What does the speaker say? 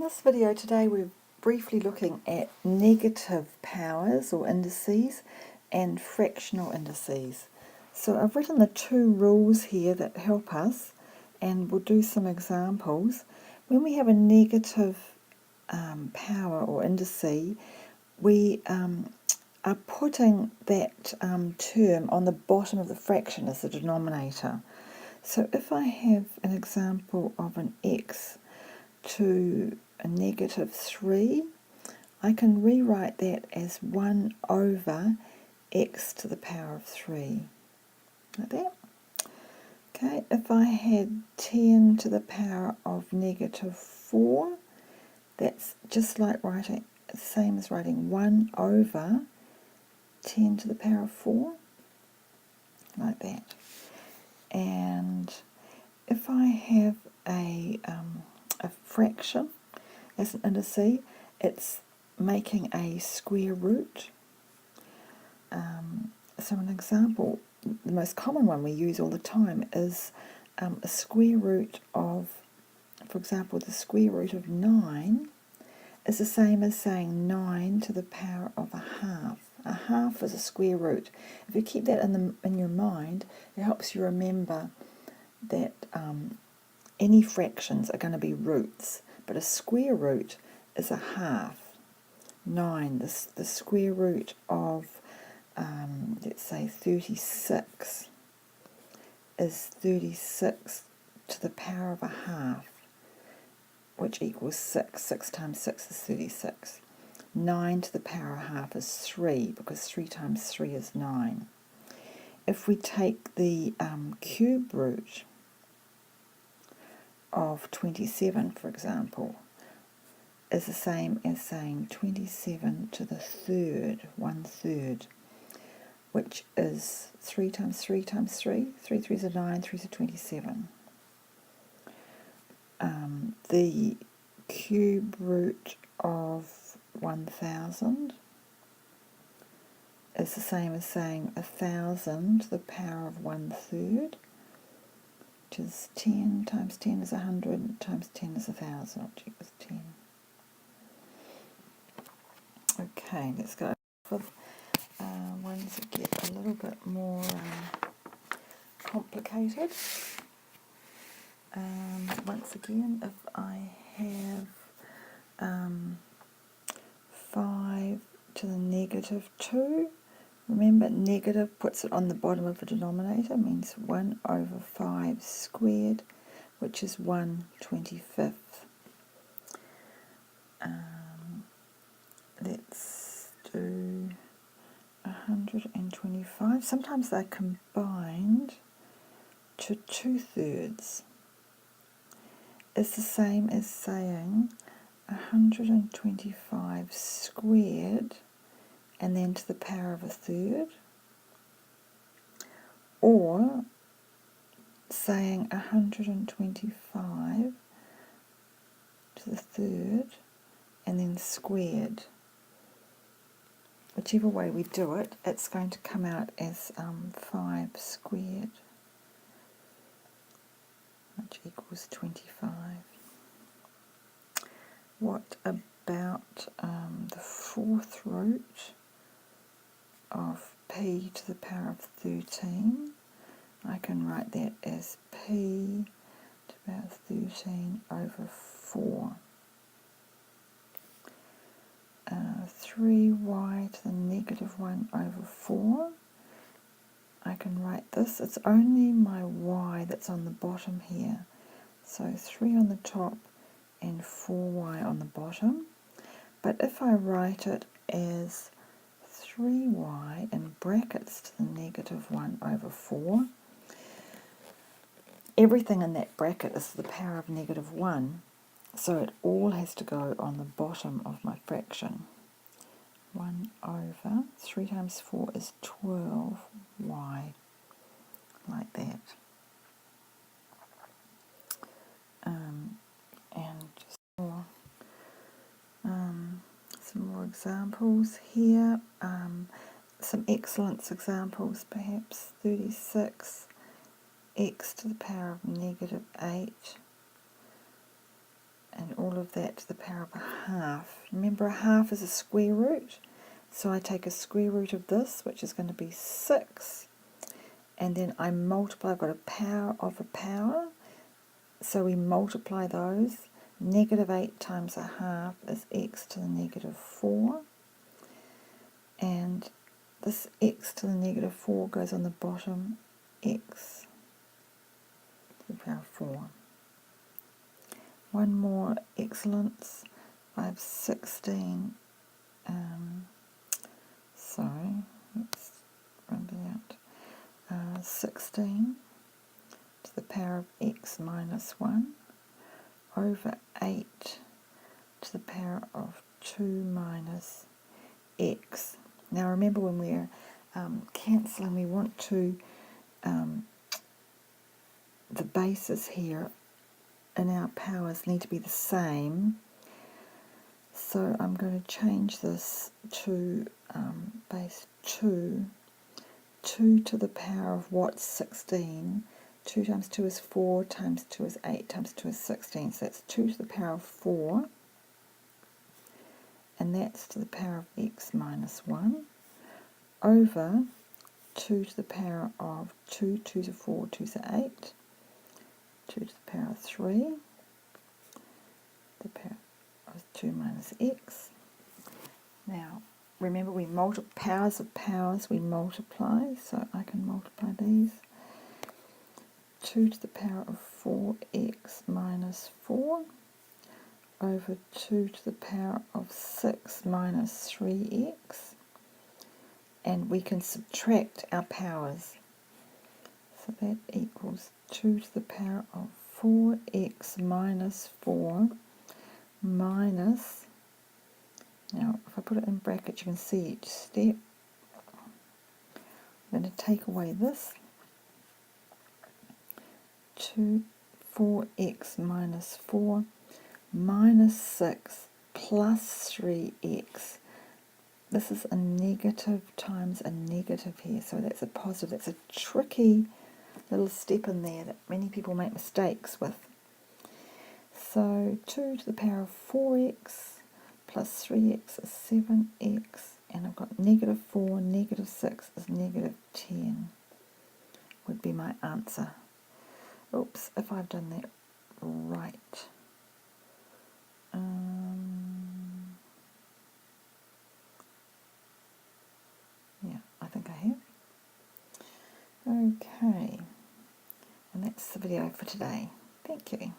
In this video today we're briefly looking at negative powers or indices and fractional indices. So I've written the two rules here that help us, and we'll do some examples. When we have a negative power or indice, we are putting that term on the bottom of the fraction as the denominator. So if I have an example of an x to a negative 3, I can rewrite that as 1 over x to the power of 3, like that. Okay, if I had 10 to the power of negative 4, that's just like writing, same as writing 1 over 10 to the power of 4, like that. And if I have a fraction as an indice, it's making a square root. So an example, the most common one we use all the time is a square root of, for example, the square root of 9 is the same as saying 9 to the power of a half. A half is a square root. If you keep that in your mind, it helps you remember that any fractions are going to be roots, but a square root is a half. 9, the square root of, let's say 36, is 36 to the power of a half, which equals 6. 6 times 6 is 36. 9 to the power of a half is 3, because 3 times 3 is 9. If we take the cube root of 27, for example, is the same as saying 27 to the third, 1/3, which is 3 times 3 times 3. 3 3s are 9, 3s are 27. The cube root of 1000 is the same as saying 1000 to the power of 1/3, which is 10 times 10 is 100, times 10 is 1000, which equals 10. Okay, let's go with ones that get a little bit more complicated. Once again, if I have 5 to the negative 2, remember negative puts it on the bottom of the denominator, means 1 over 5 squared, which is 1/25. Let's do 125. Sometimes they're combined to 2/3. It's the same as saying 125 squared and then to the power of a third, or saying 125 to the third and then squared. Whichever way we do it, it's going to come out as 5 squared, which equals 25. What about the fourth root of p to the power of 13? I can write that as p to the power of 13 over 4. 3y to the negative 1 over 4. I can write this. It's only my y that's on the bottom here. So 3 on the top and 4y on the bottom. But if I write it as 3y in brackets to the negative 1 over 4, everything in that bracket is to the power of negative 1. So it all has to go on the bottom of my fraction. 1 over 3 times 4 is 12y, like that. And just some more examples here. Some excellent examples, perhaps 36 x to the power of negative 8, and all of that to the power of a half. Remember, a half is a square root, so I take a square root of this, which is going to be 6, and then I multiply. I've got a power of a power, so we multiply those. Negative 8 times a half is x to the negative 4, and this x to the negative 4 goes on the bottom, x to the power of 4. One more excellence. I have 16. Sorry, let's run it out. 16 to the power of x minus 1 over 8 to the power of 2 minus x. Now remember, when we're cancelling, we want to, the bases here in our powers need to be the same. So I'm going to change this to base 2. 2 to the power of what's 16? 2 times 2 is 4, times 2 is 8, times 2 is 16. So that's 2 to the power of 4. And that's to the power of x minus 1 over 2 to the power of 2. 2's are 4, 2's are 8. 2 to the power of 3. The power of 2 minus x. Now, remember, we powers of powers we multiply, so I can multiply these. 2 to the power of 4x minus 4 over 2 to the power of 6 minus 3x. And we can subtract our powers. So that equals 2 to the power of 4x minus 4 minus, now if I put it in brackets you can see each step. I'm going to take away this. 4x minus 4 minus 6 plus 3x. This is a negative times a negative here, so that's a positive. That's a tricky little step in there that many people make mistakes with. So 2 to the power of 4x plus 3x is 7x, and I've got negative 4, negative 6 is negative 10, would be my answer. Oops, if I've done that right. Yeah, I think I have. Okay, and that's the video for today. Thank you.